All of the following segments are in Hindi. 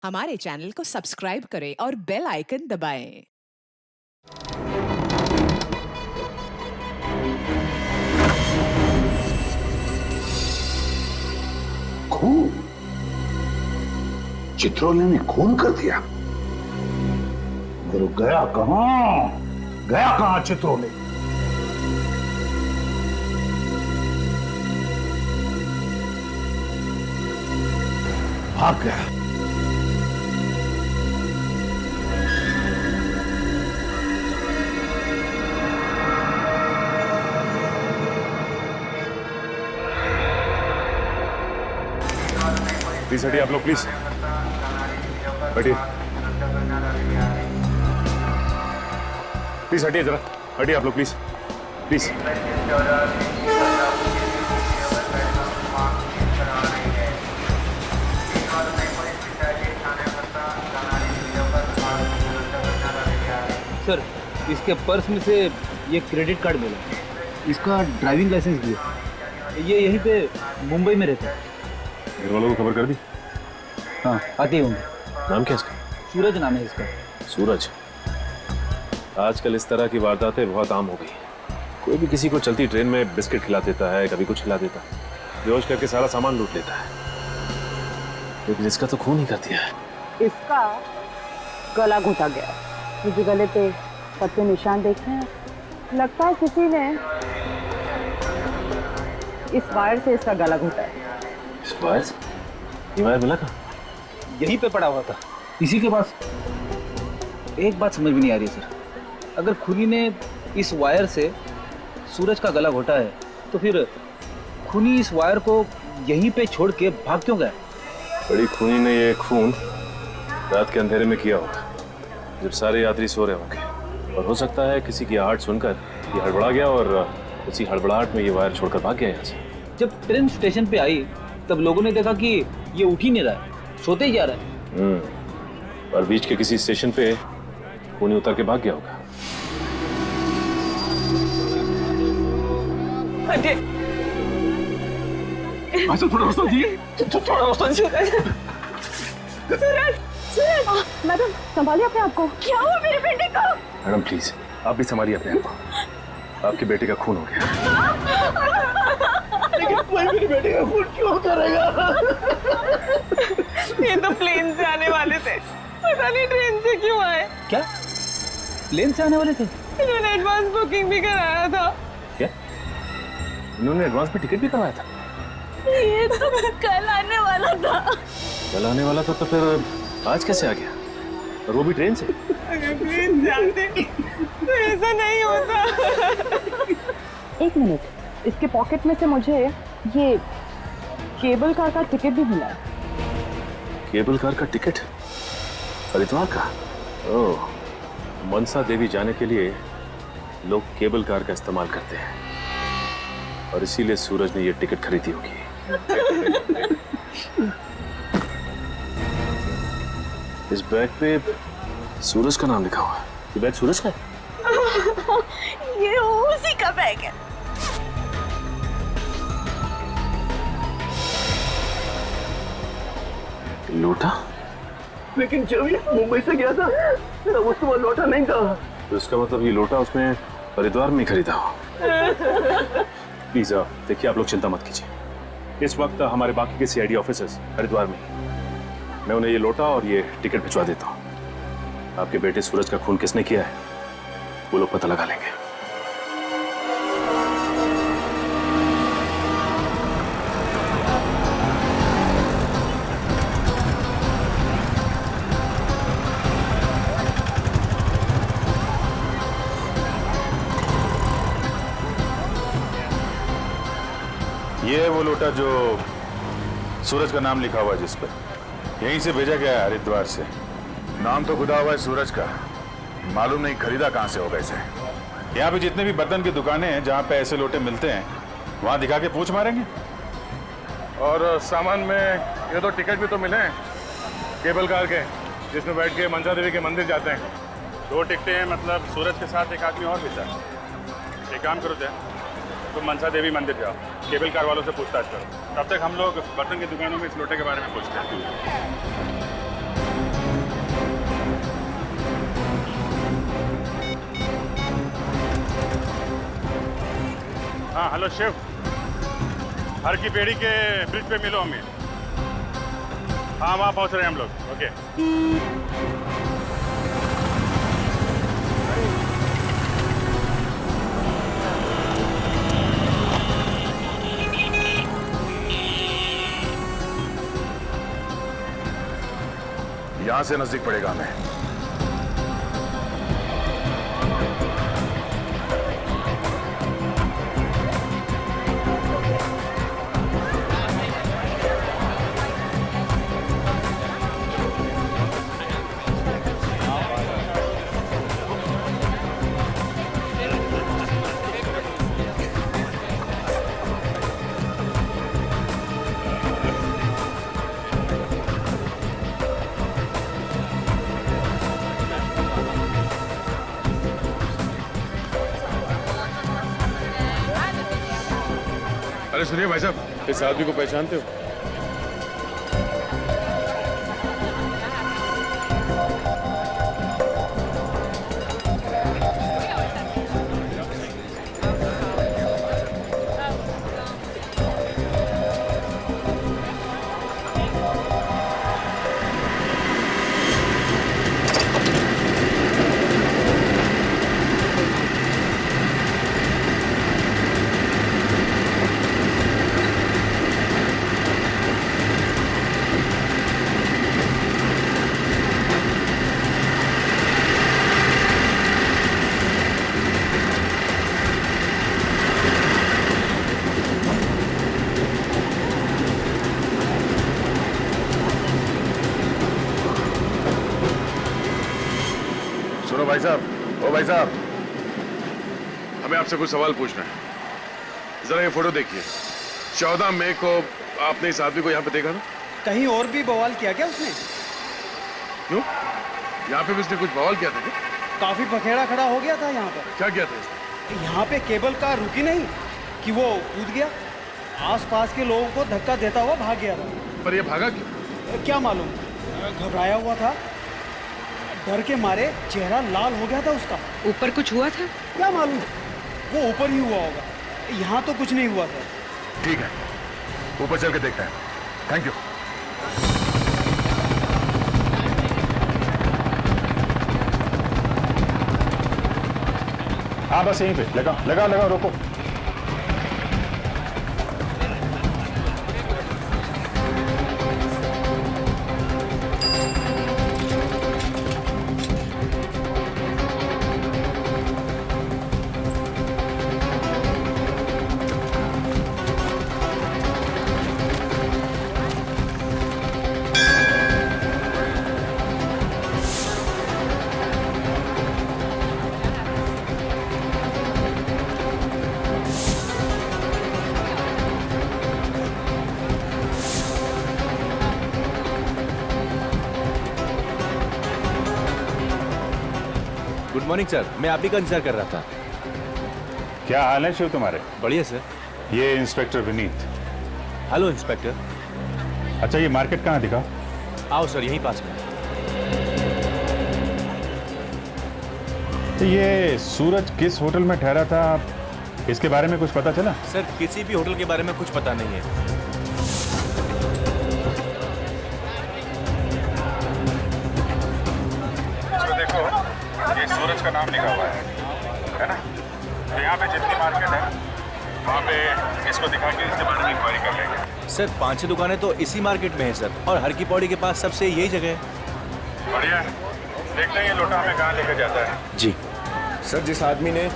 हमारे चैनल को सब्सक्राइब करें और बेल आइकन दबाएं। खून? चित्रोले ने खून कर दिया? मगर गया कहां चित्रोले? भाग गया। प्लीज हटिए आप लोग, प्लीज हटिए, प्लीज हटिए, जरा हटिए आप लोग, प्लीज प्लीज। सर, इसके पर्स में से ये क्रेडिट कार्ड मिला, इसका ड्राइविंग लाइसेंस भी है। ये यहीं पे मुंबई में रहता है। घर वालों को खबर कर दी? हाँ, आते होंगे। नाम क्या इसका? सूरज नाम है इसका। सूरज। आजकल इस तरह की वारदातें बहुत आम हो गई हैं। कोई भी किसी को चलती ट्रेन में बिस्किट खिला देता है, कभी कुछ खिला देता है, बेहोश करके सारा सामान लूट लेता है। लेकिन इसका तो खून ही कर दिया है। इसका गला घोटा गया। मुझे गले पे पत्ते निशान देखे हैं, लगता है किसी ने इस वायर से इसका गला घोटा है। इस वायर से? ये वायर मिला कहाँ? यहीं पे पड़ा हुआ था, इसी के पास। एक बात समझ में नहीं आ रही सर, अगर खूनी ने इस वायर से सूरज का गला घोटा है तो फिर खूनी इस वायर को यहीं पे छोड़ के भाग क्यों गया? बड़ी खूनी ने ये खून रात के अंधेरे में किया होगा, जब सारे यात्री सो रहे होंगे, और हो सकता है किसी की आहट सुनकर ये हड़बड़ा गया और उसी हड़बड़ाहट में ये वायर छोड़कर भाग गया यहाँ से। जब ट्रेन स्टेशन पे आई तब लोगों ने देखा कि ये उठ ही नहीं रहा है, सोते ही जा रहा है। और बीच के किसी स्टेशन पे खूनी उतर के भाग गया होगा। थोड़ा रास्ता दिए, थोड़ा रास्ता दिए। सूरज, मैडम संभालिए अपने आप को। क्या हुआ मेरे बेटे को? मैडम प्लीज आप भी संभालिए अपने आप को। आपके बेटे का खून हो गया। लेकिन कोई मेरे बेटे का खून क्यों करेगा? ये तो प्लेन से आने वाले थे, पता नहीं ट्रेन से क्यों आए। क्या प्लेन से आने वाले थे? इन्होंने एडवांस बुकिंग भी कराया था। क्या इन्होंने एडवांस में टिकट भी करवाया था? ये तो कल आने वाला था। कल आने वाला था तो फिर आज कैसे आ गया? और वो भी ट्रेन से? अगर प्लेन से आते तो ऐसा नहीं होता। एक मिनट, इसके पॉकेट में से मुझे ये केबल कार का टिकट भी मिला है। केबल कार का टिकट? हरिद्वार का? ओह, मनसा देवी जाने के लिए लोग केबल कार का इस्तेमाल करते हैं, और इसीलिए सूरज ने ये टिकट खरीदी होगी। इस बैग पे सूरज का नाम लिखा हुआ है। ये बैग सूरज का है? ये उसी का बैग है। लौटा? लेकिन जब ये मुंबई से गया था वो सुबह लौटा नहीं था। तो इसका मतलब ये लोटा उसने हरिद्वार में ही खरीदा हो। प्लीज देखिए, आप लोग चिंता मत कीजिए। इस वक्त हमारे बाकी के सीआईडी ऑफिसर्स हरिद्वार में ही। मैं उन्हें ये लोटा और ये टिकट भिजवा देता हूँ। आपके बेटे सूरज का खून किसने किया है वो लोग पता लगा लेंगे। ये है वो लोटा जो सूरज का नाम लिखा हुआ है जिस पर। यहीं से भेजा गया है, हरिद्वार से। नाम तो खुदा हुआ है सूरज का, मालूम नहीं खरीदा कहाँ से होगा इसे। यहाँ पे जितने भी बर्तन की दुकानें हैं जहाँ पे ऐसे लोटे मिलते हैं, वहाँ दिखा के पूछ मारेंगे। और सामान में ये तो टिकट भी तो मिले हैं केबल कार के, जिसमें बैठ के मनसा देवी के मंदिर जाते हैं। 2 टिकटें हैं, मतलब सूरज के साथ एक आदमी और भी था। एक काम करो जय, तुम मनसा देवी मंदिर जाओ, केबल कार वालों से पूछताछ करो। तब तक हम लोग बर्तन की दुकानों में इस लोटे के बारे में पूछते हैं। हेलो शिव, हर की पेड़ी के ब्रिज पे मिलो हमें। हाँ वहाँ पहुँच रहे हैं हम लोग। ओके। यहां से नजदीक पड़ेगा हमें। अरे सुनिए भाई साहब, इस आदमी को पहचानते हो? सुनो भाई साहब, ओ भाई साहब, हमें आपसे कुछ सवाल पूछना है। जरा ये फोटो देखिए। 14 मई को आपने इस आदमी को यहाँ पे देखा था? कहीं और भी बवाल किया क्या उसने? क्यों? यहाँ पे भी उसने कुछ बवाल किया था क्या? काफी पखेड़ा खड़ा हो गया था यहाँ पर। क्या किया था इसने? यहाँ पे केबल कार रुकी नहीं कि वो कूद गया, आसपास के लोगों को धक्का देता हुआ भाग गया था। पर ये भागा क्यों? क्या मालूम, घबराया हुआ था, डर के मारे चेहरा लाल हो गया था उसका। ऊपर कुछ हुआ था? क्या मालूम, वो ऊपर ही हुआ होगा, यहाँ तो कुछ नहीं हुआ था। ठीक है, ऊपर चल के देखते हैं। Thank you. हाँ बस यहीं पे लगा लगा लगा, रोको। गुड मॉर्निंग सर, मैं आप ही का इंतजार कर रहा था। क्या हाल है शिव तुम्हारे? बढ़िया सर। ये इंस्पेक्टर विनीत। Hello inspector. अच्छा ये मार्केट कहाँ दिखा? आओ सर, यहीं पास में। तो ये सूरज किस होटल में ठहरा था, इसके बारे में कुछ पता चला? सर किसी भी होटल के बारे में कुछ पता नहीं है। देखो, ये सूरज का नाम लिखा हुआ है ना? तो यहाँ पे जितनी मार्केट है, वहाँ पे इसको दिखा के इसके बारे में इंक्वायरी कर लेंगे। सर 5-6 दुकानें तो इसी मार्केट में है सर, और हर की पौड़ी के पास सबसे यही जगह है। बढ़िया है, देखते हैं ये लोटा हमें कहाँ लेकर जाता है। जी सर, जिस आदमी ने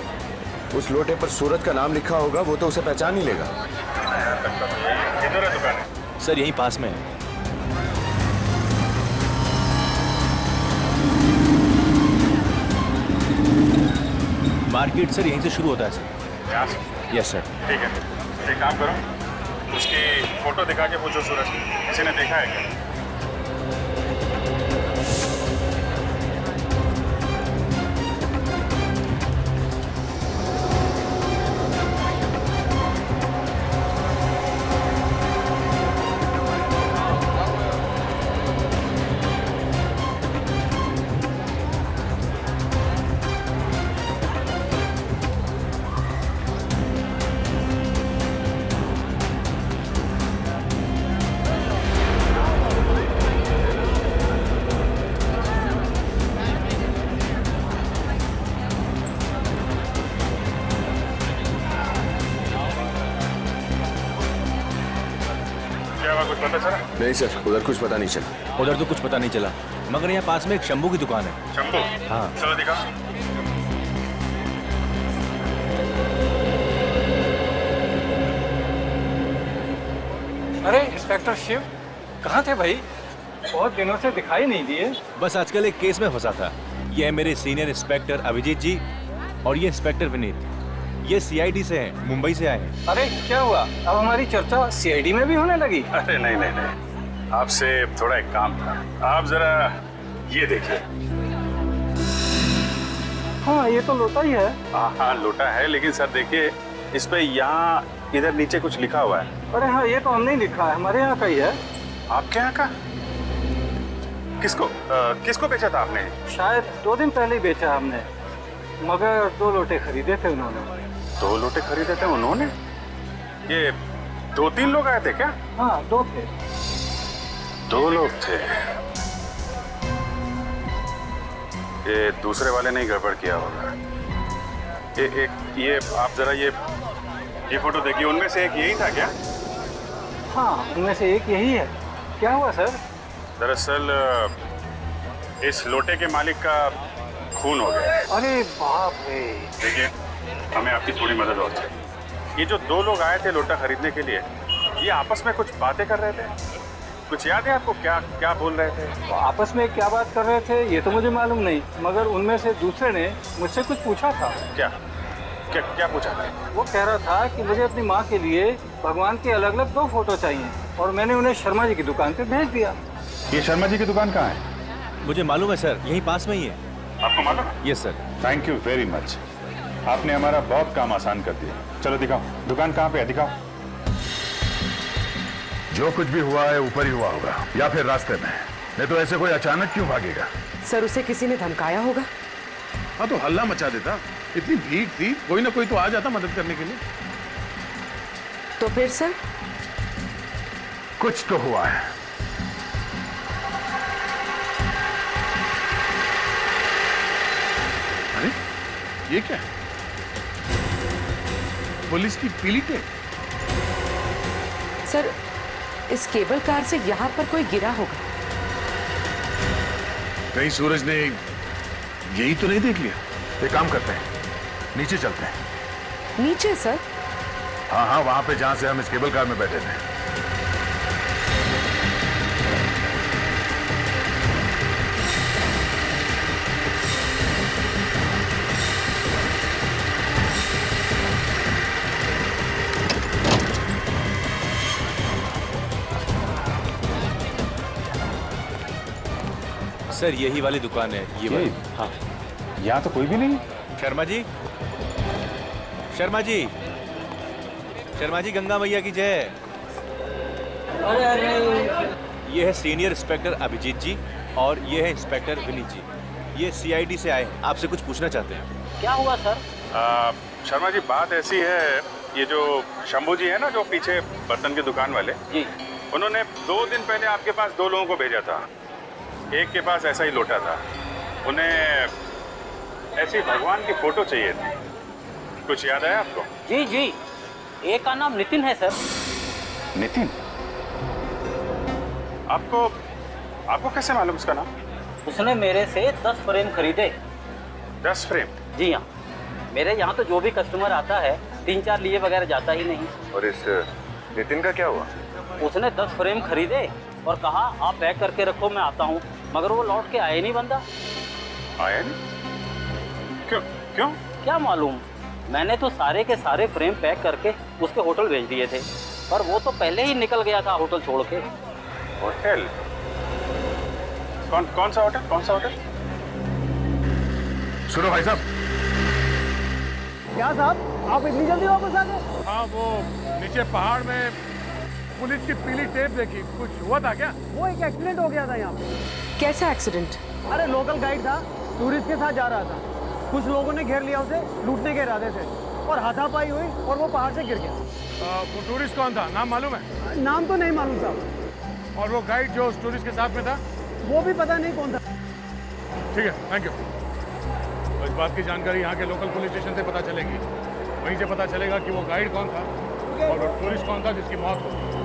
उस लोटे पर सूरज का नाम लिखा होगा वो तो उसे पहचान ही लेगा। किधर है दुकान? सर यहीं पास में है। मार्केट सर यहीं से शुरू होता है सर। यहाँ से? Yes sir. ठीक है, एक काम करो, उसकी फोटो दिखा के पूछो सूरज किसी ने देखा है क्या? नहीं सर, उधर कुछ पता नहीं चला। उधर तो कुछ पता नहीं चला, मगर यहाँ पास में एक शंभू की दुकान है। शंभू? हाँ। चलो दिखा। अरे इंस्पेक्टर शिव, कहाँ थे भाई? बहुत दिनों से दिखाई नहीं दिए। बस आजकल एक केस में फंसा था। ये है मेरे सीनियर इंस्पेक्टर अभिजीत जी और ये इंस्पेक्टर विनीत। ये सीआईडी से हैं, मुंबई से आए हैं। अरे क्या हुआ? अब हमारी चर्चा सीआईडी में भी होने लगी? अरे नहीं नहीं नहीं, आपसे थोड़ा एक काम था। आप जरा ये देखिए। हाँ, ये तो लोटा ही है। हाँ लोटा है, लेकिन सर देखिए इस पे यहाँ इधर नीचे कुछ लिखा हुआ है। अरे हाँ, ये तो हमने ही लिखा है, हमारे यहाँ का ही है। आपके यहाँ का? किसको बेचा था आपने? शायद 2 दिन पहले ही बेचा हमने, मगर 2 लोटे खरीदे थे उन्होंने। 2 लोटे खरीदे थे उन्होंने? ये 2-3 लोग आए थे क्या? हाँ, 2 थे। 2 लोग थे। ये दूसरे वाले ने गड़बड़ किया होगा। ये आप जरा ये फोटो देखिए, उनमें से एक यही था क्या? हाँ, उनमें से एक यही है। क्या हुआ सर? दरअसल इस लोटे के मालिक का खून हो गया। अरे बाप रे। देखिए, हमें आपकी थोड़ी मदद और चाहिए। ये जो 2 लोग आए थे लोटा खरीदने के लिए, ये आपस में कुछ बातें कर रहे थे। कुछ याद है आपको क्या क्या बोल रहे थे? आपस में क्या बात कर रहे थे ये तो मुझे मालूम नहीं, मगर उनमें से दूसरे ने मुझसे कुछ पूछा था। क्या क्या क्या पूछा था? वो कह रहा था कि मुझे अपनी माँ के लिए भगवान के अलग अलग 2 फोटो चाहिए, और मैंने उन्हें शर्मा जी की दुकान पे भेज दिया। ये शर्मा जी की दुकान कहाँ है? मुझे मालूम है सर, यहीं पास में ही है। आपको मालूम? Yes sir. Thank you very much, आपने हमारा बहुत काम आसान कर दिया। चलो दिखाओ, दुकान कहाँ पे है, दिखाओ। जो कुछ भी हुआ है ऊपर ही हुआ होगा या फिर रास्ते में, नहीं तो ऐसे कोई अचानक क्यों भागेगा? सर उसे किसी ने धमकाया होगा। हाँ तो हल्ला मचा देता, इतनी भीड़ थी, कोई ना कोई तो आ जाता मदद करने के लिए। तो फिर सर? कुछ तो हुआ है। अरे ये क्या है? पुलिस की पीली टेप। सर इस केबल कार से यहाँ पर कोई गिरा होगा। कहीं सूरज ने यही तो नहीं देख लिया? एक काम करते हैं, नीचे चलते हैं। नीचे सर? हाँ हाँ, वहां पे जहां से हम इस केबल कार में बैठे थे। सर यही वाली दुकान है, ये वाली। हाँ। यहाँ तो कोई भी नहीं। शर्मा जी, शर्मा जी, शर्मा जी, गंगा मैया की जय। ये है सीनियर इंस्पेक्टर अभिजीत जी और ये है इंस्पेक्टर विनीत जी। ये सीआईडी से आए हैं, आपसे कुछ पूछना चाहते हैं। क्या हुआ सर? शर्मा जी, बात ऐसी है, ये जो शंभू जी है ना, जो पीछे बर्तन की दुकान वाले जी, उन्होंने 2 दिन पहले आपके पास 2 लोगों को भेजा था। एक के पास ऐसा ही लोटा था, उन्हें ऐसी भगवान की फोटो चाहिए थी। कुछ याद है आपको? जी जी, एक का नाम नितिन है सर। नितिन? आपको कैसे मालूम उसका नाम? उसने मेरे से 10 फ्रेम खरीदे। 10 फ्रेम? जी हाँ, मेरे यहाँ तो जो भी कस्टमर आता है 3-4 लिए बगैर जाता ही नहीं। और इस नितिन का क्या हुआ? उसने 10 फ्रेम खरीदे और कहा आप पैक करके रखो, मैं आता हूँ, मगर वो लौट के आए नहीं बंदा। आया नहीं? क्यों क्यों? क्या मालूम, मैंने तो सारे के सारे फ्रेम पैक करके उसके होटल भेज दिए थे, पर वो तो पहले ही निकल गया था होटल छोड़ के। होटल? कौन सा होटल? कौन सा होटल? सुनो भाई साहब। क्या साहब, आप इतनी जल्दी वापस आ गए? हाँ, वो नीचे पहाड़ में पुलिस की पीली टेप देखी, कुछ हुआ था क्या? वो एक एक्सीडेंट हो गया था यहाँ पे। कैसा एक्सीडेंट? अरे लोकल गाइड था, टूरिस्ट के साथ जा रहा था, कुछ लोगों ने घेर लिया उसे, लूटने के इरादे से, और हाथापाई हुई और वो पहाड़ से गिर गया। वो टूरिस्ट कौन था, नाम मालूम है? नाम तो नहीं मालूम साहब। और वो गाइड जो उस टूरिस्ट के साथ में था? वो भी पता नहीं कौन था। ठीक है, थैंक यू। तो इस बात की जानकारी यहाँ के लोकल पुलिस स्टेशन से पता चलेगी, वहीं से पता चलेगा कि वो गाइड कौन था और वो टूरिस्ट कौन था जिसकी मौत हो।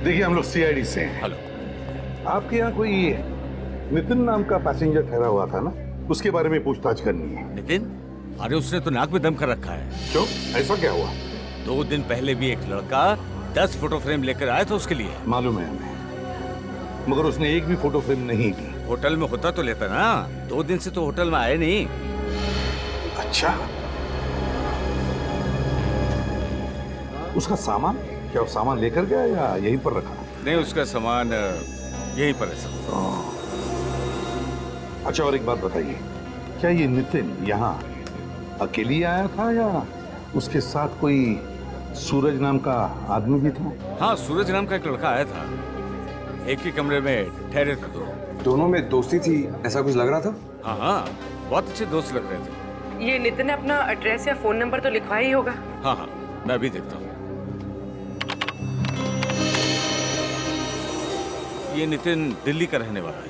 देखिए हम लोग सीआईडी से हैं। हेलो। आपके यहाँ कोई नितिन नाम का पैसेंजर ठहरा हुआ था ना, उसके बारे में पूछताछ करनी है। नितिन? अरे उसने तो नाक में दम कर रखा है। क्यों, ऐसा क्या हुआ? 2 दिन पहले भी एक लड़का 10 फोटो फ्रेम लेकर आया था उसके लिए। मालूम है हमें, मगर उसने एक भी फोटो फ्रेम नहीं दी। होटल में होता तो लेता ना, 2 दिन से तो होटल में आए नहीं। अच्छा, उसका सामान, क्या वो सामान लेकर गया या यहीं पर रखा? नहीं, उसका सामान यहीं पर है सब। अच्छा, और एक बात बताइए, क्या ये नितिन यहाँ अकेली आया था या उसके साथ कोई सूरज नाम का आदमी भी था? हाँ, सूरज नाम का एक लड़का आया था, एक ही कमरे में ठहरे थे दोनों में दोस्ती थी, ऐसा कुछ लग रहा था? हाँ हाँ, बहुत अच्छे दोस्त लग रहे थे। ये नितिन ने अपना एड्रेस या फोन नंबर तो लिखवाया ही होगा। हाँ हाँ, मैं अभी देखता हूँ। ये नितिन दिल्ली का रहने वाला है।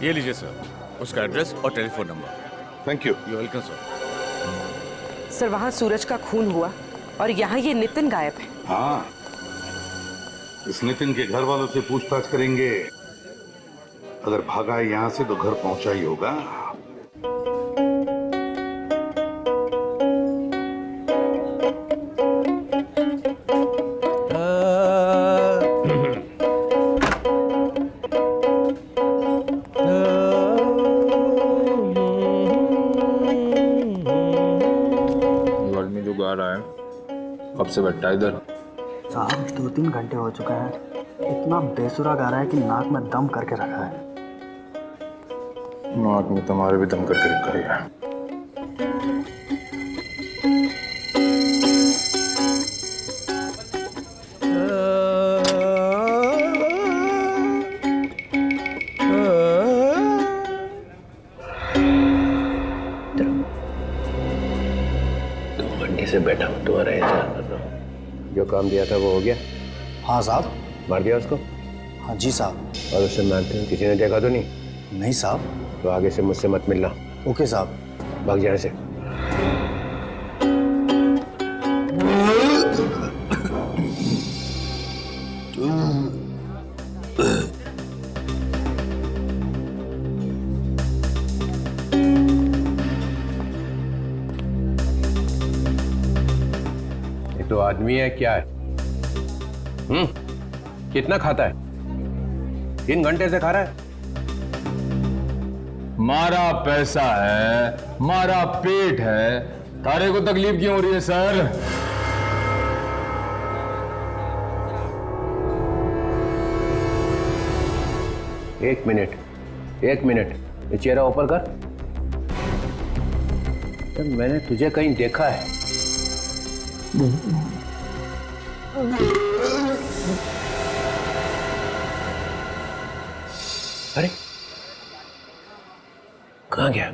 ये लीजिए सर, उसका एड्रेस और telephone number. Thank you. You welcome sir. Sir, वहाँ सूरज का खून हुआ और यहाँ ये नितिन गायब है। हाँ, इस नितिन के घर वालों से पूछताछ करेंगे। अगर भागा है यहाँ से तो घर पहुंचा ही होगा। कब से बैठा इधर? साहब 2-3 घंटे हो चुका है, इतना बेसुरा गा रहा है कि नाक में दम करके रखा है। नाक में तुम्हारे भी दम करके रखा है। से बैठा हूँ, तुम्हारा इंतजार कर रहा हूँ। जो काम दिया था वो हो गया? हाँ साहब। मार दिया उसको? हाँ जी साहब। और उससे मारते हैं किसी ने देखा तो नहीं? नहीं साहब। तो आगे से मुझसे मत मिलना। ओके साहब। भाग जाने से। तो आदमी है क्या है? कितना खाता है? 3 घंटे से खा रहा है। मारा पैसा है, मारा पेट है, तारे को तकलीफ क्यों हो रही है सर? एक मिनट, ये चेहरा ऊपर कर। मैंने तुझे कहीं देखा है। अरे कहाँ गया?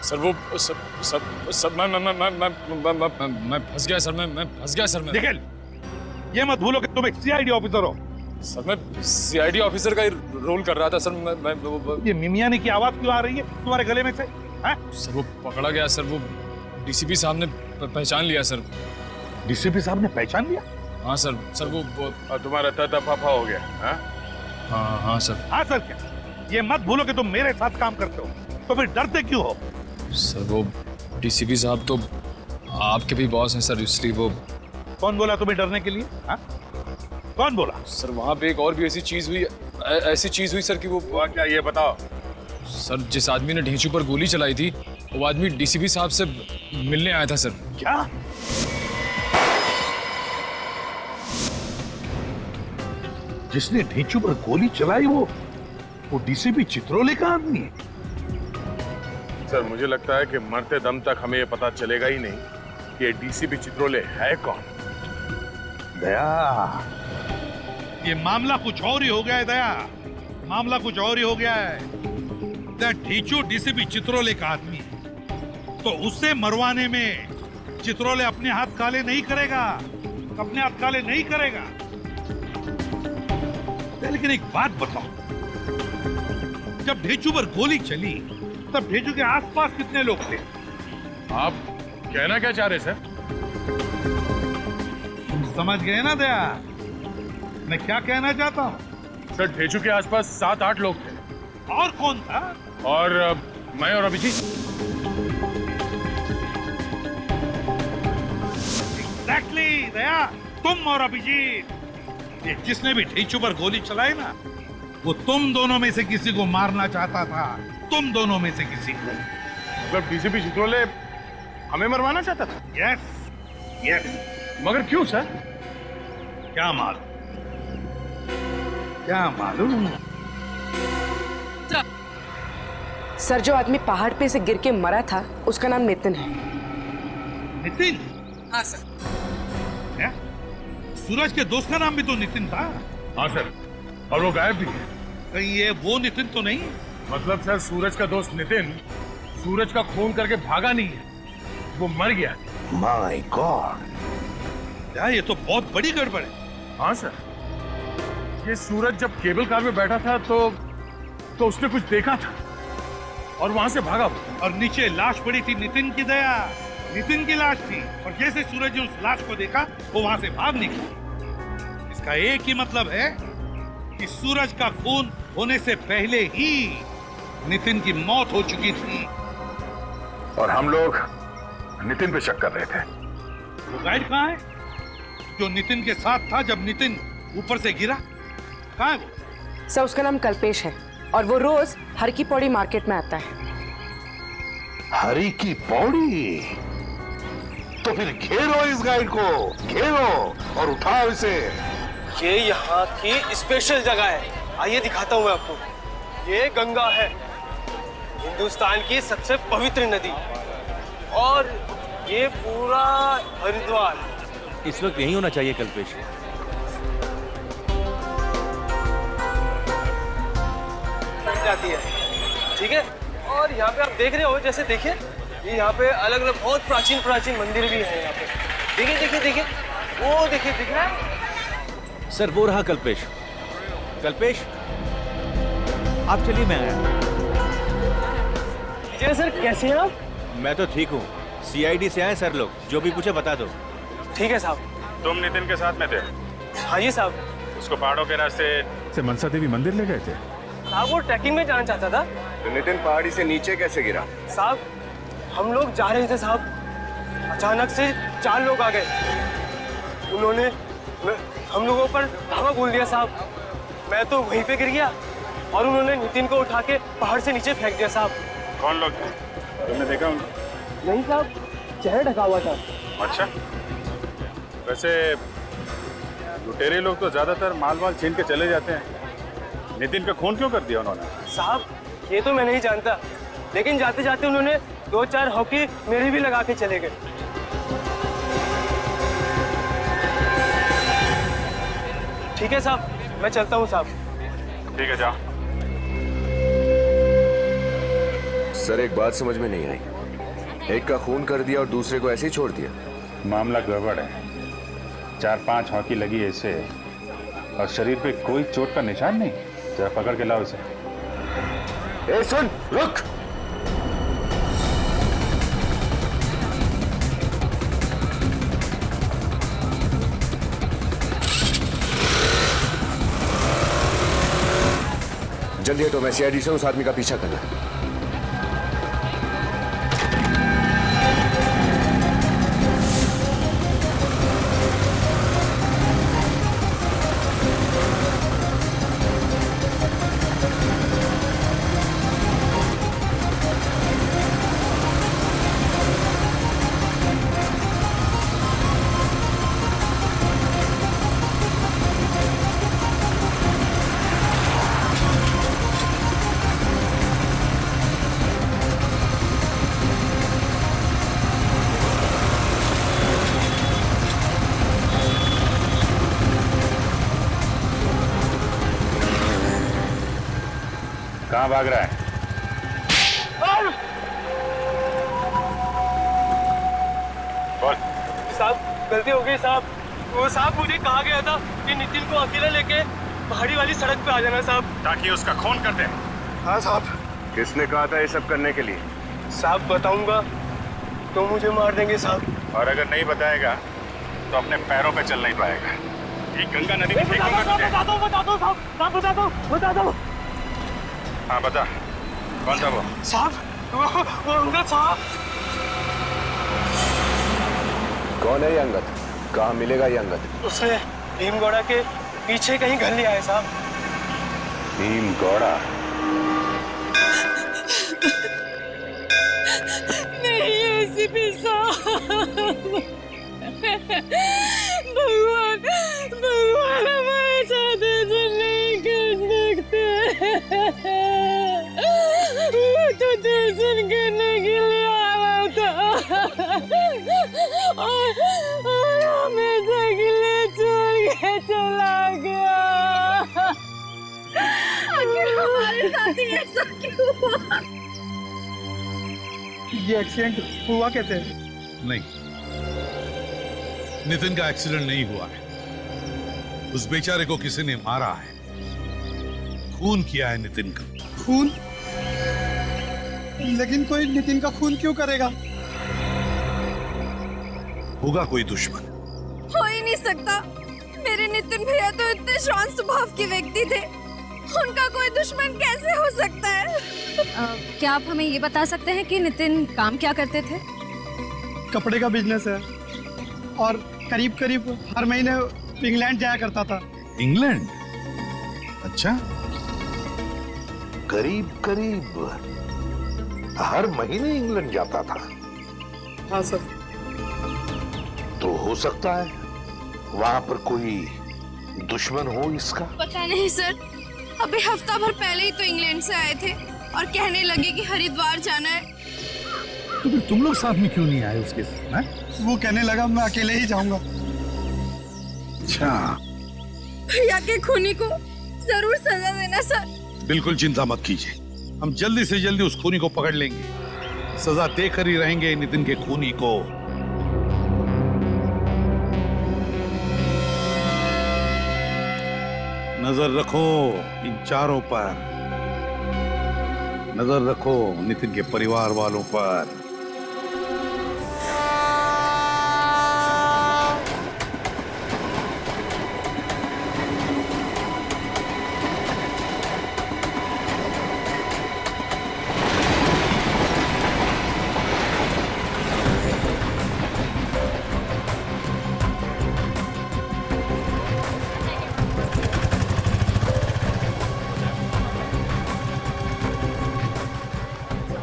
सर वो सब मैं फंस गया सर। मैं फंस गया सर। निखिल, ये मत भूलो कि तुम एक सीआईडी ऑफिसर हो। सर मैं सीआईडी ऑफिसर का ही रोल कर रहा था सर। मैं ये मिमियानी की आवाज क्यों आ रही है तुम्हारे गले में से? सर वो पकड़ा गया सर। वो डीसीपी साहब ने पहचान लिया सर। डीसीपी साहब ने पहचान लिया? हाँ सर। सर वो तुम्हारा तफाफा हो गया? हाँ सर। हाँ सर क्या? ये मत भूलो कि तुम मेरे साथ काम करते हो, तो फिर डरते क्यों हो? सर वो डीसीपी साहब तो आपके भी बॉस हैं सर, इसलिए वो। कौन बोला तुम्हें डरने के लिए? कौन बोला? सर वहाँ पे एक और भी ऐसी चीज हुई सर कि वो। क्या, ये बताओ। सर जिस आदमी ने ढींचू पर गोली चलाई थी वो आदमी डीसीपी साहब से मिलने आया था सर। क्या? जिसने ढींचू पर गोली चलाई वो वो डीसीपी चित्रोले का आदमी है। सर मुझे लगता है कि मरते दम तक हमें ये पता चलेगा ही नहीं कि ये डीसीपी चित्रोले है कौन। दया, ये मामला कुछ और ही हो गया है दया, मामला कुछ और ही हो गया है। ढीचू डीसीपी चित्रोले का आदमी है, तो उससे मरवाने में चित्रोले अपने हाथ काले नहीं करेगा, अपने हाथ काले नहीं करेगा। लेकिन एक बात बताओ, जब ढेचू पर गोली चली तब ढेचू के आसपास कितने लोग थे? आप कहना क्या चाह रहे सर? तुम समझ गए ना दया मैं क्या कहना चाहता हूँ? सर ढेचू के आसपास 7-8 लोग थे। और कौन था? और मैं और अभिजीत। एग्जैक्टली दया, तुम और अभिजीत। ये जिसने भी ढेचू पर गोली चलाई ना, वो तुम दोनों में से किसी को मारना चाहता था, तुम दोनों में से किसी को। मतलब डीसीपी चित्रोले हमें मरवाना चाहता था? Yes, yes. मगर क्यों सर? क्या मालूम, क्या मालूम। सर, जो आदमी पहाड़ पे से गिर के मरा था उसका नाम नितिन है। नितिन? हाँ सर। क्या? सूरज के दोस्त का नाम भी तो नितिन था। हाँ सर, और वो गायब भी है। कहीं ये वो नितिन तो नहीं? मतलब सर सूरज का दोस्त नितिन सूरज का खून करके भागा नहीं है, वो मर गया। माय गॉड, क्या ये तो बहुत बड़ी गड़बड़ है। हाँ सर, ये सूरज जब केबल कार में बैठा था तो उसने कुछ देखा था और वहां से भागा, और नीचे लाश पड़ी थी नितिन की। दया, नितिन की लाश थी, और जैसे सूरज ने उस लाश को देखा वो वहां से भाग निकला। इसका एक ही मतलब है कि सूरज का खून होने से पहले ही नितिन की मौत हो चुकी थी। और हम लोग नितिन पे शक कर रहे थे। वो गाइड कहाँ है जो नितिन के साथ था जब नितिन ऊपर से गिरा? कहाँ है वो? सर, उसका नाम कल्पेश है और वो रोज हर की पौड़ी मार्केट में आता है। हरी की पौड़ी? तो फिर घेरो इस गाइड को, घेरो और उठाओ इसे। ये यहाँ की स्पेशल जगह है, आइए दिखाता हूँ मैं आपको। ये गंगा है, हिंदुस्तान की सबसे पवित्र नदी, और ये पूरा हरिद्वार। इस वक्त यही होना चाहिए कल्पेश। जाती है, ठीक है। और यहाँ पे आप देख रहे हो, जैसे देखिए ये यहाँ पे अलग अलग बहुत प्राचीन प्राचीन मंदिर भी हैं यहाँ पे। देखिए देखिए देखिए, वो देखिए, दिख रहा है सर? वो रहा कल्पेश। कल्पेश, आप चलिए, मैं आया। जी सर, कैसे हैं आप? मैं तो ठीक हूँ। सीआईडी से आए सर लोग, जो भी पूछे बता दो। ठीक है साहब। तुम नितिन के साथ में थे? हाँ जी साहब। उसको पहाड़ों के रास्ते से मनसा देवी मंदिर ले गए थे? साहब वो ट्रैकिंग में जाना चाहता था। तो नितिन पहाड़ी से नीचे कैसे गिरा? साहब हम लोग जा रहे थे साहब, अचानक से 4 लोग आ गए। उन्होंने हम लोगों पर धावा बोल दिया साहब। मैं तो वहीं पे गिर गया और उन्होंने नितिन को उठा के पहाड़ से नीचे फेंक दिया साहब। कौन लोग थे? तुमने देखा उनको? नहीं साहब, चेहरा ढका हुआ था। अच्छा, वैसे लुटेरे लोग तो ज्यादातर माल वाल छीन के चले जाते हैं। नितिन का खून क्यों कर दिया उन्होंने? साहब ये तो मैं नहीं जानता, लेकिन जाते जाते उन्होंने 2-4 हॉकी मेरे भी लगा के चले गए। ठीक है साहब, मैं चलता हूँ साहब। ठीक है, जा। सर एक बात समझ में नहीं आई, एक का खून कर दिया और दूसरे को ऐसे ही छोड़ दिया। मामला गड़बड़ है। 4-5 हॉकी लगी है इसे, और शरीर पे कोई चोट का निशान नहीं। जरा पकड़ के लाओ इसे। ए सुन, रुक। जल्दी हटो, मैं सीआईडी से उस आदमी का पीछा करना है। कहाँ भाग रहा है? बोल। साहब गलती हो गई साहब। वो साहब मुझे कहा गया था कि नितिन को अकेला लेके पहाड़ी वाली सड़क पे आ जाना साहब, ताकि उसका खून कर दे। हाँ साहब। किसने कहा था ये सब करने के लिए? साहब बताऊंगा तो मुझे मार देंगे साहब। और अगर नहीं बताएगा तो अपने पैरों पे चल नहीं पाएगा। ये गंगा नदी में फेंकूंगा तुझे। बता दो साहब, साहब बता दो। हाँ बता, कौन था वो? साहब वो अंगद साहब। कौन है ये अंगद? कहाँ मिलेगा ये अंगद? उसने भीमगौड़ा के पीछे कहीं घर लिया है साहब। भीमगौड़ा? नहीं एसीपी साहब, भगवान हमारे साथ ऐसा नहीं कर सकते। वो तो दर्शन करने के लिए आया था और हमेशा के लिए छोड़ के चला गया। आखिर हमारे साथ ही ऐसा क्यों हुआ? ये एक्सीडेंट हुआ कैसे? नहीं, नितिन का एक्सीडेंट नहीं हुआ है। उस बेचारे को किसी ने मारा है, खून किया है नितिन का। खून? लेकिन कोई नितिन का खून क्यों करेगा? होगा कोई दुश्मन। हो ही नहीं सकता। मेरे नितिन भैया तो इतने शांत स्वभाव के व्यक्ति थे, उनका कोई दुश्मन कैसे हो सकता है? क्या आप हमें ये बता सकते हैं कि नितिन काम क्या करते थे? कपड़े का बिजनेस है और करीब करीब हर महीने इंग्लैंड जाया करता था। इंग्लैंड? अच्छा, करीब करीब हर महीने इंग्लैंड जाता था? हाँ सर। तो हो सकता है वहां पर कोई दुश्मन हो इसका। पता नहीं सर, अभी हफ्ता भर पहले ही तो इंग्लैंड से आए थे और कहने लगे कि हरिद्वार जाना है। तो फिर तुम लोग साथ में क्यों नहीं आए उसके साथ? वो कहने लगा मैं अकेले ही जाऊंगा। अच्छा, भैया के खूनी को जरूर सजा देना सर। बिल्कुल चिंता मत कीजिए, हम जल्दी से जल्दी उस खूनी को पकड़ लेंगे। सजा देकर ही रहेंगे नितिन के खूनी को। नजर रखो इन चारों पर, नजर रखो नितिन के परिवार वालों पर।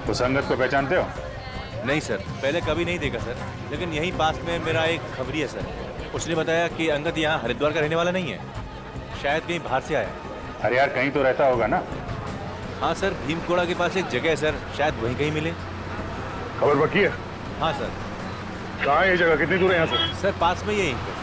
तो संगत को पहचानते हो? नहीं सर, पहले कभी नहीं देखा सर, लेकिन यहीं पास में मेरा एक खबरी है सर। उसने बताया कि अंगद यहाँ हरिद्वार का रहने वाला नहीं है, शायद कहीं बाहर से आया। अरे यार कहीं तो रहता होगा ना। हाँ सर, भीमकोड़ा के पास एक जगह है सर, शायद वहीं कहीं मिले। खबर पक्की है? हाँ सर। कहाँ है ये जगह, कितनी दूर है यहाँ से? सर पास में ही है यहीं पे।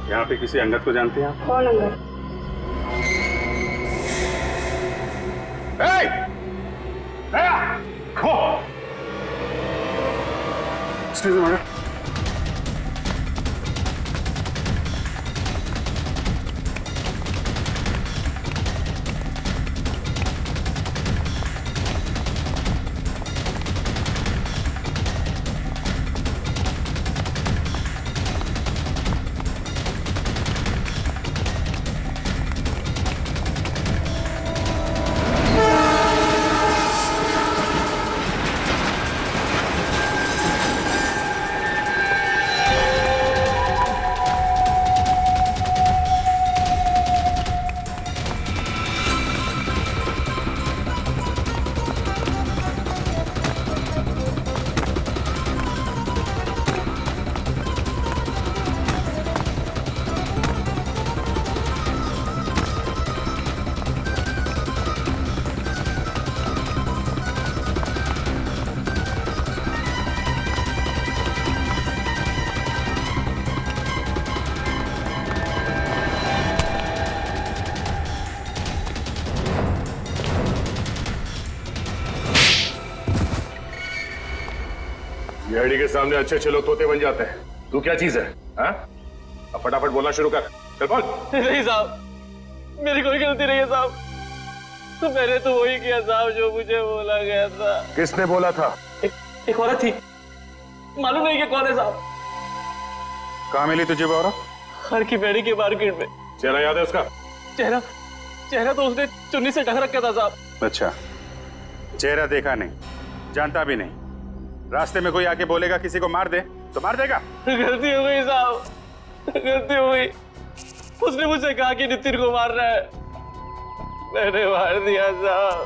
यहाँ पे किसी अंगद को जानते हैं आप? कौन Angad? Excuse me, madam. CID के सामने अच्छे अच्छे लोग तोते बन जाते हैं। तू क्या चीज है? हाँ? अब फटाफट बोलना शुरू कर। चल बोल। नहीं साहब, मेरी कोई गलती नहीं है साहब। तो मैंने तो वही किया साहब जो मुझे बोला गया था। किसने बोला था? एक औरत थी, मालूम नहीं कि कौन है साहब। कहाँ मिली तुझे वो औरत? हर की पेड़ी के मार्केट में। चेहरा याद है उसका? चेहरा तो उसने चुन्नी से ढक रखा था साहब। अच्छा, चेहरा देखा नहीं, जानता भी नहीं। रास्ते में कोई आके बोलेगा किसी को मार दे तो मार देगा? गलती हो गई साहब, गलती हो गई। उसने मुझसे कहा कि नितिन को मार रहा है, मैंने मार दिया साहब।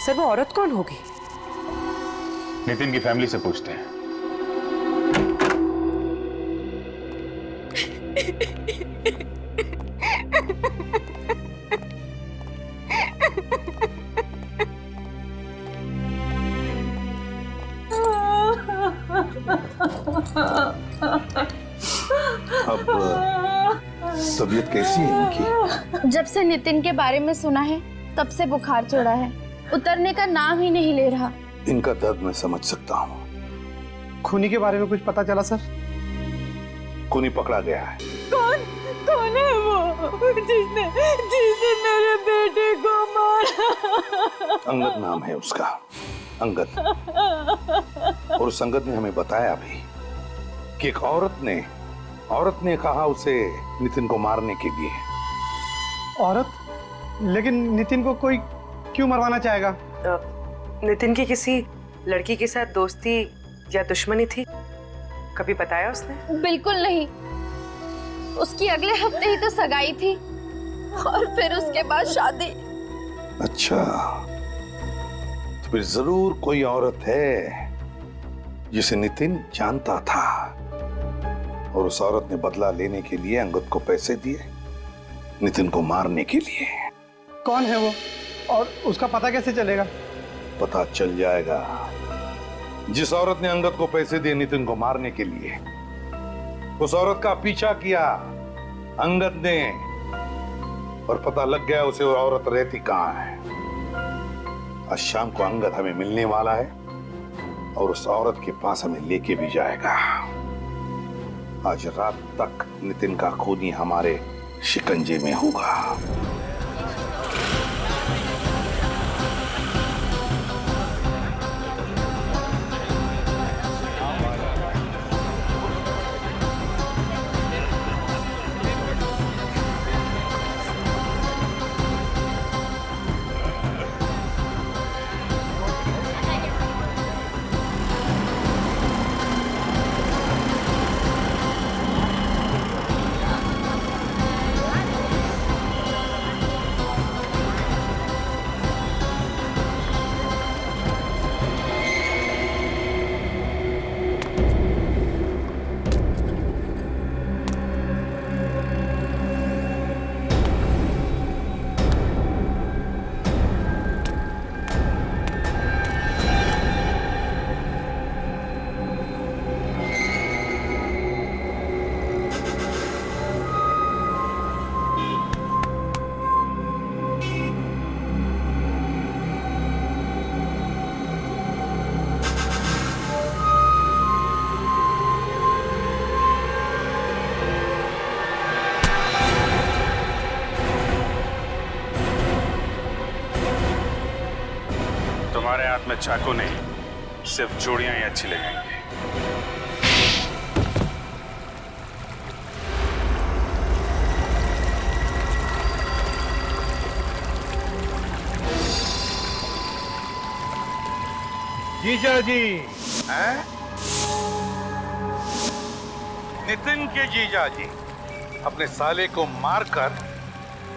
सर वो औरत कौन होगी? नितिन की फैमिली से पूछते हैं। अब तबीयत कैसी है इनकी? जब से नितिन के बारे में सुना है तब से बुखार चढ़ा है, उतरने का नाम ही नहीं ले रहा। इनका दर्द मैं समझ सकता हूँ। खूनी के बारे में कुछ पता चला सर? खूनी पकड़ा गया है। कौन है वो जिसने मेरे बेटे को मारा? अंगद नाम है उसका, अंगद। और उस अंगद ने हमें बताया भी कि एक औरत ने कहा उसे नितिन को मारने के लिए। औरत? लेकिन नितिन को कोई क्यों मरवाना चाहेगा? नितिन की किसी लड़की के साथ दोस्ती या दुश्मनी थी? कभी बताया उसने? बिल्कुल नहीं, उसकी अगले हफ्ते ही तो सगाई थी और फिर उसके बाद शादी। अच्छा, तो फिर जरूर कोई औरत है जिसे नितिन जानता था और उस औरत ने बदला लेने के लिए अंगद को पैसे दिए, नितिन को मारने के लिए। कौन है वो और उसका पता कैसे चलेगा? पता चल जाएगा। जिस औरत ने अंगद को पैसे दिए नितिन को मारने के लिए, उस औरत का पीछा किया अंगद ने और पता लग गया उसे वो औरत रहती कहां है। आज शाम को अंगद हमें मिलने वाला है और उस औरत के पास हमें लेके भी जाएगा। आज रात तक नितिन का खूनी हमारे शिकंजे में होगा। तुम्हारे हाथ में चाकू नहीं, सिर्फ चूड़ियां ही अच्छी लगेंगी। जीजा जी हैं? नितिन के जीजा जी अपने साले को मारकर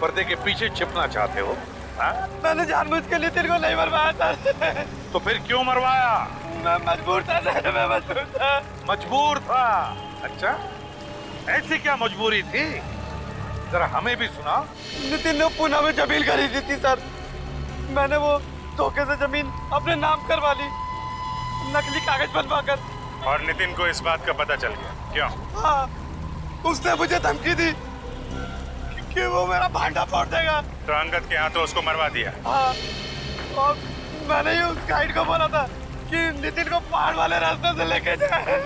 पर्दे के पीछे छिपना चाहते हो? मैंने जानबूझ के नितिन को नहीं मरवाया था। तो फिर क्यों मरवाया? मैं मजबूर था सर, मैं मजबूर था। मजबूर था? अच्छा, ऐसी क्या मजबूरी थी? जरा हमें भी सुना। नितिन ने पुणे में जमीन खरीदी थी सर, मैंने वो धोखे से जमीन अपने नाम करवा ली, नकली कागज बनवाकर। और नितिन को इस बात का पता चल गया? क्यों? हाँ, उसने मुझे धमकी दी कि वो मेरा भांडा फोड़ देगा। तो अंगद के हाथों उसको मरवा दिया? हाँ, और मैंने ही उस गाइड को बोला था कि नितिन को पहाड़ वाले रास्ते से लेके जाए।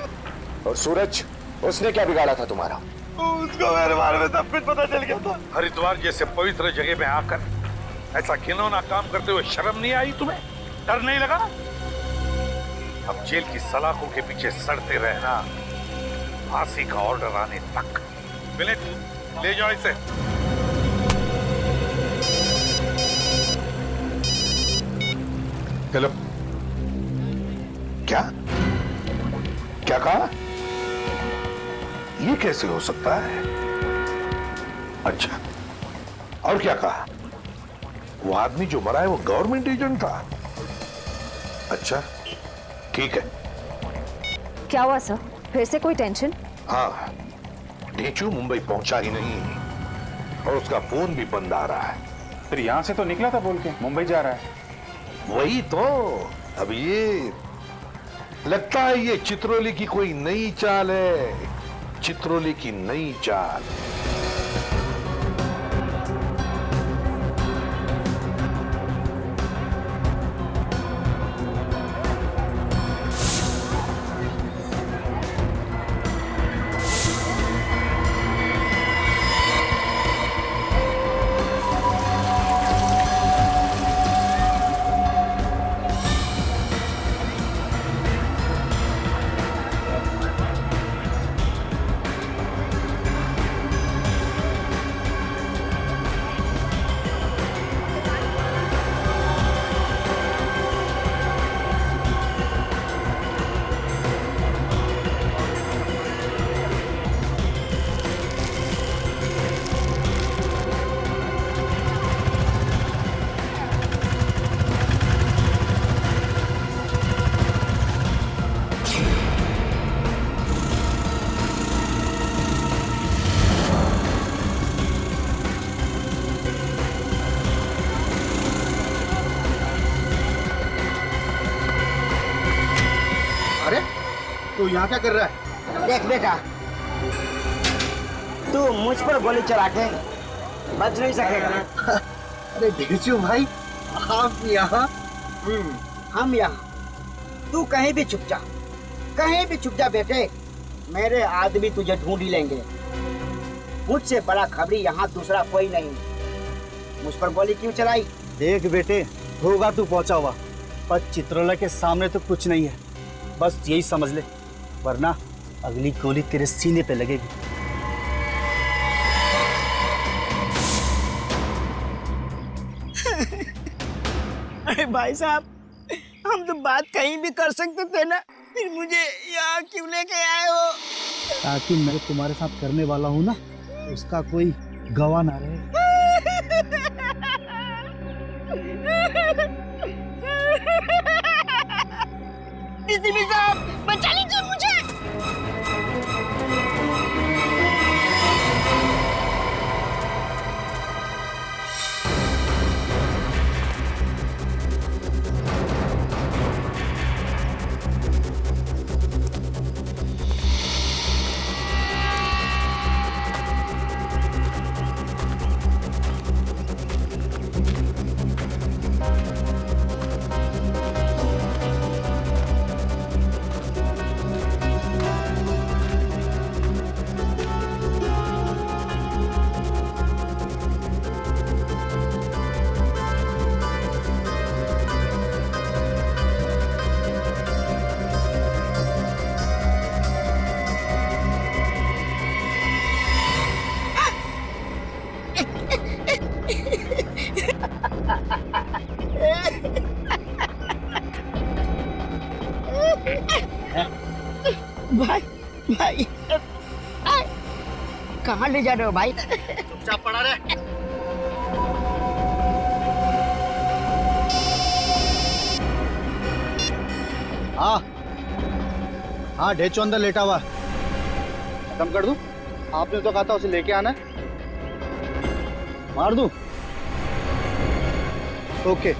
और सूरज, उसने क्या बिगाड़ा था तुम्हारा? उसको मेरे बारे में सब कुछ पता चल गया था। हरिद्वार जैसे पवित्र जगह में आकर ऐसा घिनौना काम करते हुए शर्म नहीं आई तुम्हें? डर नहीं लगा? अब जेल की सलाखों के पीछे सड़ते रहना, फांसी का ऑर्डर आने तक। विनीत, ले जाओ इसे। हेलो, क्या क्या कहा? ये कैसे हो सकता है? अच्छा, और क्या कहा? वो आदमी जो मरा है वो गवर्नमेंट एजेंट था? अच्छा, ठीक है। क्या हुआ सर, फिर से कोई टेंशन? हाँ, ढेंचू मुंबई पहुंचा ही नहीं और उसका फोन भी बंद आ रहा है। फिर यहां से तो निकला था बोल के मुंबई जा रहा है। वही तो। अब ये लगता है ये चित्रोली की कोई नई चाल है, चित्रोली की नई चाल। तू यहाँ क्या कर रहा है? देख बेटा, तू मुझ पर गोली चला के बच नहीं सकेगा। अरे ढेंचू भाई, आप यहाँ? हम यहाँ। तू कहीं भी छुप जा, कहीं भी छुप जा बेटे, मेरे आदमी तुझे ढूंढ ही लेंगे। मुझसे बड़ा खबरी यहाँ दूसरा कोई नहीं। मुझ पर गोली क्यों चलाई? देख बेटे, होगा तू पहुंचा हुआ, पर चित्रोला के सामने तो कुछ नहीं है, बस यही समझ ले, वरना अगली गोली तेरे सीने पे लगेगी। अरे भाई साहब, हम तो बात कहीं भी कर सकते थे ना, फिर मुझे यहाँ क्यों लेके आए हो? ताकि मैं तुम्हारे साथ करने वाला हूँ ना, उसका कोई गवाह ना रहे। डीसीपी साहब, बचा लीजिए मुझे। भाई भाई, कहाँ ले जा रहे हो भाई? चुपचाप पड़ा रहे। हाँ हाँ, ढेंचू अंदर लेटा हुआ। खत्म कर दूं? आपने तो कहा था उसे लेके आना है। मार दूं? Okay.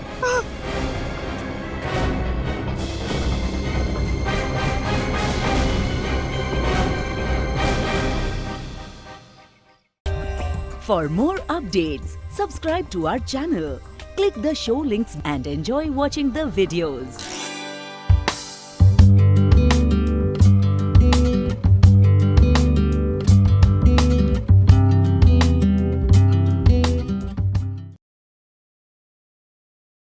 For more updates, subscribe to our channel, click the show links and enjoy watching the videos.